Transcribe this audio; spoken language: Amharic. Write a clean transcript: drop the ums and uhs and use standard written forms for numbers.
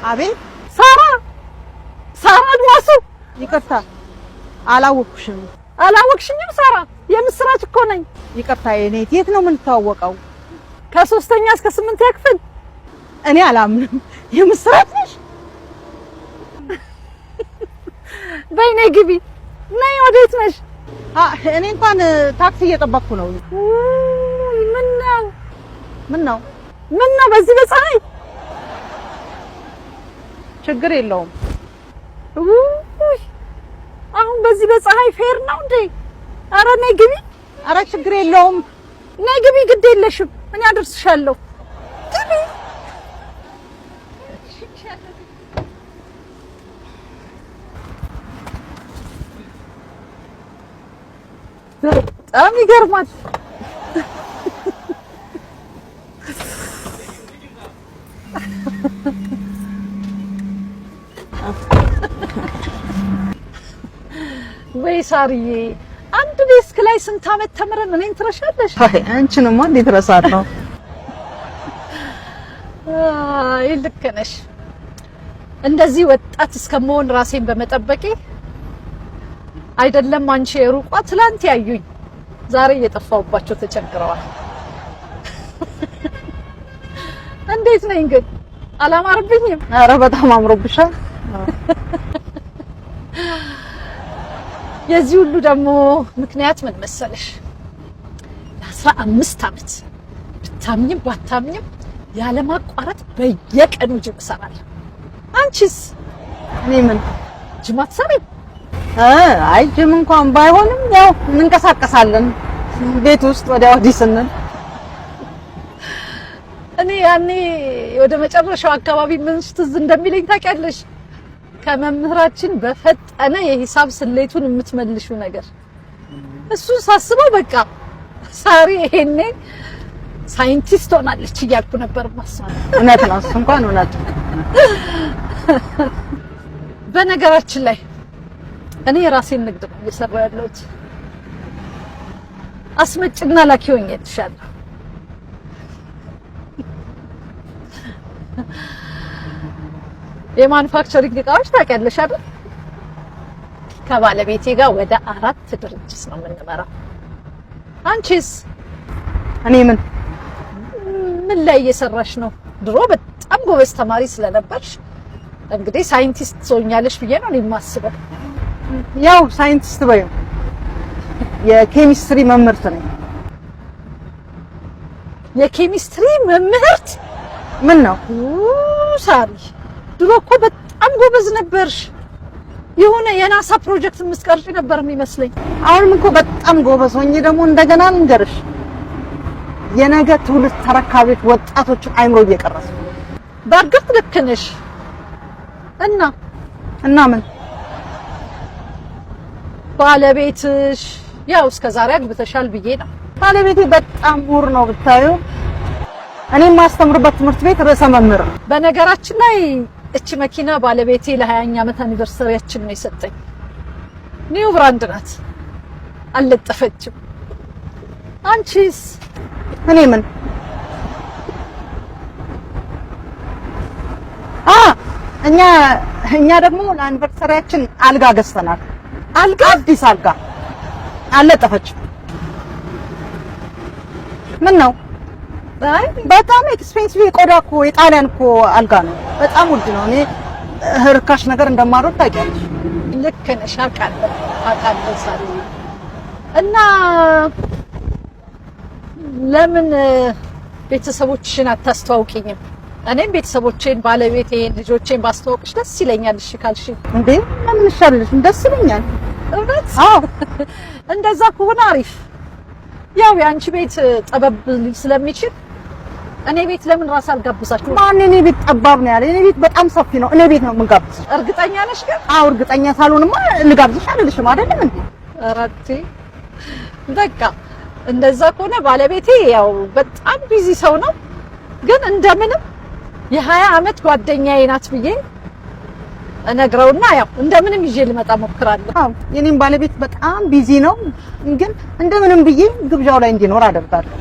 አቤት ሳራ አድማሱ ይቅርታ አላወቅሽም። አላወቅሽኝም? ሳራ የምስራች እኮ ነኝ። ይቅርታ የኔት የት ነው የምንተዋወቀው? ከ3ኛ እስከ 8ኛ ክፍል። እኔ አላምንም። የምስራች ነሽ? በይ ነይ ግቢ። ነይ ወዴት ነሽ? እኔ እንኳን ታክሲ እየጠበቅኩ ነው። ምን ነው በዚህ በፀሐይ? ችግር የለውም። አሁን በዚህ በፀሐይ ፌር ነው እንዴ? ኧረ ነይ ግቢ። ኧረ ችግር የለውም። ነይ ግቢ፣ ግድ የለሽም። እኔ አደርስሻለሁ። ግቢ። በጣም ይገርማል። ወይ ሳርዬ፣ አንድ ዴስክ ላይ ስንት ዓመት ተምረን እኔን ትረሻለሽ? አይ አንቺንማ እንዴት እረሳለሁ? አይ ልክ ነሽ። እንደዚህ ወጣት እስከመሆን ራሴን በመጠበቄ አይደለም አንቺ የሩቋ ትላንት ያዩኝ ዛሬ እየጠፋሁባቸው ተቸግረዋል። እንዴት ነኝ ግን? አላማርብኝም? ኧረ በጣም አምሮብሻል። የዚህ ሁሉ ደግሞ ምክንያት ምን መሰለሽ? ለ15 ዓመት ብታምኝም ባታምኝም ያለማቋረጥ በየቀኑ ጅም እሰራለሁ። አንቺስ? እኔ ምን ጅም አትሰሪም? አይ ጅም እንኳን ባይሆንም ያው እንንቀሳቀሳለን ቤት ውስጥ ወዲያ ወዲህ ስንል። እኔ ያኔ ወደ መጨረሻው አካባቢ ምን ትዝ እንደሚለኝ ታውቂያለሽ? ከመምህራችን በፈጠነ የሂሳብ ስሌቱን የምትመልሹ ነገር እሱን ሳስበው በቃ ሳሪ ይሄኔ ሳይንቲስት ሆናለች እያልኩ ነበር ማስበው። እውነት ነው፣ እሱ እንኳን እውነት። በነገራችን ላይ እኔ የራሴን ንግድ ነው እየሰራሁ ያለሁት። አስመጭና ላኪ ሆኜ እልሻለሁ። የማኑፋክቸሪንግ እቃዎች ታውቂያለሽ አይደል? ከባለቤቴ ጋር ወደ 4 ድርጅት ነው የምንመራው። አንቺስ? እኔ ምን ላይ እየሰራሽ ነው? ድሮ በጣም ጎበዝ ተማሪ ስለነበርሽ እንግዲህ ሳይንቲስት ትሆኛለሽ ብዬ ነው የማስበው። ያው ሳይንቲስት በይው፣ የኬሚስትሪ መምህርት ነኝ። የኬሚስትሪ መምህርት? ምን ነው ሳሪ፣ ድሮ እኮ በጣም ጎበዝ ነበርሽ። የሆነ የናሳ ፕሮጀክት የምትቀርጪ ነበር የሚመስለኝ። አሁንም እኮ በጣም ጎበዝ ሆኜ ደግሞ እንደገና ልንገርሽ፣ የነገ ትውልድ ተረካቢዎች ወጣቶችን አይምሮ እየቀረጽ። በእርግጥ ልክ ነሽ። እና ምን ባለቤትሽ ያው እስከዛሬ አግብተሻል ብዬ ነው። ባለቤቴ በጣም ምሁር ነው ብታዩ። እኔ የማስተምርበት ትምህርት ቤት ርዕሰ መምህር ነው። በነገራችን ላይ እቺ መኪና ባለቤቴ ለ20ኛ ዓመት አኒቨርሰሪያችን ነው የሰጠኝ። ኒው ብራንድ ናት፣ አልለጠፈችም። አንቺስ? እኔ ምን እኛ ደግሞ ለአኒቨርሰሪያችን አልጋ ገዝተናል። አልጋ? አዲስ አልጋ። አልለጠፈችም። ምን ነው? አይ በጣም ኤክስፔንሲቭ የቆዳ እኮ የጣሊያን እኮ አልጋ ነው። በጣም ውድ ነው። እኔ ርካሽ ነገር እንደማልወድ ታውቂያለሽ። ልክ ነሽ፣ አውቃለሁ ሳሪ። እና ለምን ቤተሰቦችሽን አታስተዋውቂኝም? እኔም ቤተሰቦቼን፣ ባለቤቴን፣ ልጆቼን ባስተዋውቅሽ ደስ ይለኛል። እሺ ካልሽ? እንዴ ለምን ይሻልልሽ? ደስ ይለኛል። እውነት? አዎ። እንደዛ ከሆነ አሪፍ። ያው የአንቺ ቤት ጠበብ ስለሚችል እኔ ቤት ለምን ራስ አልጋብዛችሁ? ማን እኔ ቤት ጠባብ ነው ያለ? እኔ ቤት በጣም ሰፊ ነው። እኔ ቤት ነው የምንጋብዝሽ። እርግጠኛ ነሽ ግን? አዎ እርግጠኛ ሳልሆንማ ልጋብዝሽ አልልሽም አይደለም እንዴ? አራቴ በቃ እንደዛ ከሆነ ባለቤቴ ያው በጣም ቢዚ ሰው ነው፣ ግን እንደምንም የ20 ዓመት ጓደኛዬ ናት ብዬ እነግረውና ያው እንደምንም ይዤ ልመጣ ሞክራለሁ። አዎ የኔም ባለቤት በጣም ቢዚ ነው፣ ግን እንደምንም ብዬ ግብዣው ላይ እንዲኖር አደርጋለሁ።